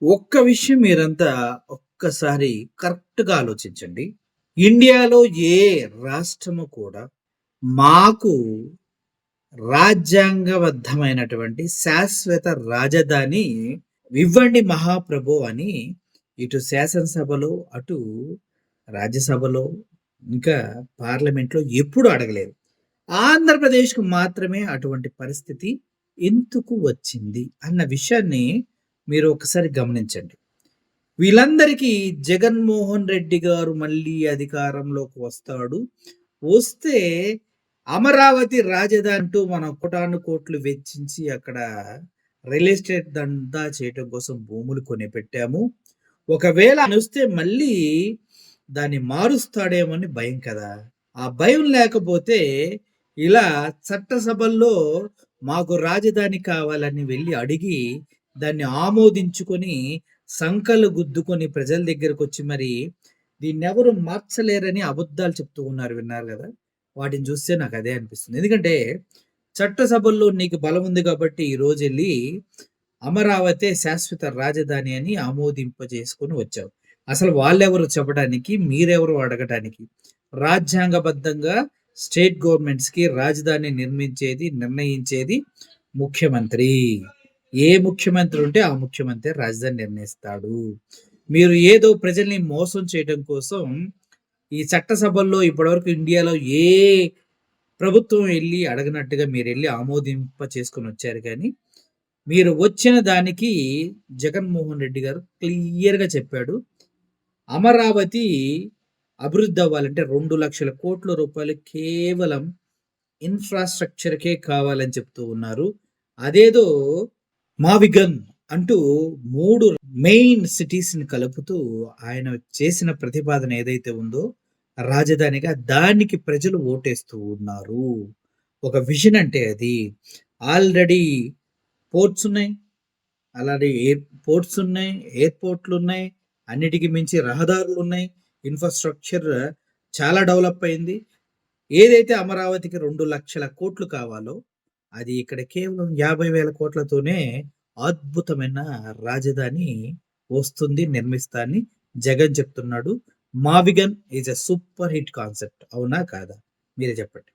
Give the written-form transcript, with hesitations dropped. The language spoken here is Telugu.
ఒక్క విషయం మీరంతా ఒక్కసారి కరెక్ట్‌గా ఆలోచించండి. ఇండియాలో ఏ రాష్ట్రము కూడా మాకు రాజ్యాంగబద్ధమైనటువంటి శాశ్వత రాజధాని ఇవ్వండి మహాప్రభో అని ఇటు శాసనసభలో, అటు రాజ్యసభలో, ఇంకా పార్లమెంట్‌లో ఎప్పుడు అడగలేదు. ఆంధ్రప్రదేశ్‌కు మాత్రమే అటువంటి పరిస్థితి ఎందుకు వచ్చింది అన్న విషయాన్ని మీరు ఒకసారి గమనించండి. వీళ్ళందరికీ జగన్మోహన్ రెడ్డి గారు మళ్ళీ అధికారంలోకి వస్తాడు. వస్తే అమరావతి రాజధాని అంటూ మనం కోటాను కోట్లు వెచ్చించి అక్కడ రియల్ ఎస్టేట్ దందా చేయటం కోసం భూములు కొనిపెట్టాము. ఒకవేళ ఆయనొస్తే మళ్ళీ దాన్ని మారుస్తాడేమో అని భయం కదా! ఆ భయం లేకపోతే ఇలా చట్టసభల్లో మాకు రాజధాని కావాలని వెళ్లి అడిగి దాన్ని ఆమోదించుకొని సంకలు గుద్దుకొని ప్రజల దగ్గరకొచ్చి మరి దీన్నెవరు మార్చలేరని అబద్ధాలు చెప్తూ ఉన్నారు విన్నారు గదా! వాటిని చూస్తే నాకదే అనిపిస్తుంది. ఎందుకంటే చట్టసభల్లో నీకు బలం ఉంది కాబట్టి ఈరోజెళ్ళి అమరావతే శాశ్వత రాజధాని అని ఆమోదింపజేసుకొని వచ్చావు. అసలు వాళ్ళెవరు చెప్పడానికి? మీరెవరు అడగటానికి? రాజ్యాంగబద్ధంగా స్టేట్ గవర్నమెంట్స్‌కి రాజధాని నిర్ణయించేది ముఖ్యమంత్రి. ఏ ముఖ్యమంత్రి ఉంటే ఆ ముఖ్యమంత్రి రాజధాని నిర్ణయిస్తాడు. మీరు ఏదో ప్రజల్ని మోసం చేయడం కోసం ఈ చట్టసభల్లో ఇప్పటివరకు ఇండియాలో ఏ ప్రభుత్వం ఎళ్లి అడగనట్టుగా మీరెళ్లి ఆమోదింప చేసుకొని వచ్చారు గానీ, మీరు వచ్చిన దానికి జగన్మోహన్ రెడ్డి గారు క్లియర్‌గా చెప్పాడు. అమరావతి అభివృద్ధి అవ్వాలంటే 2,00,000 రూపాయలు కేవలం ఇన్‌ఫ్రాస్ట్రక్చర్‌కే కావాలని చెప్తూ ఉన్నారు. అదేదో మావిగన్ అంటూ 3 మెయిన్ సిటీస్‌ని కలుపుతూ ఆయన చేసిన ప్రతిపాదన ఏదైతే ఉందో రాజధానిగా దానికి ప్రజలు ఓటేస్తూ ఉన్నారు. ఒక విజన్ అంటే అది. ఆల్రెడీ పోర్ట్స్ ఉన్నాయి. అలాగే పోర్ట్స్ ఉన్నాయి, ఎయిర్‌పోర్ట్‌లున్నాయి. అన్నిటికి మించి రహదారులున్నాయి. ఇన్‌ఫ్రాస్ట్రక్చర్ చాలా డెవలప్ అయింది. ఏదైతే అమరావతికి 2,00,000 కావాలో అది ఇక్కడ కేవలం 50,000 అద్భుతమైన రాజధాని వస్తుంది, నిర్మిస్తా అని జగన్ చెప్తున్నాడు. మావిగన్ is a super hit concept. అవునా? కాదా? మీరే చెప్పండి.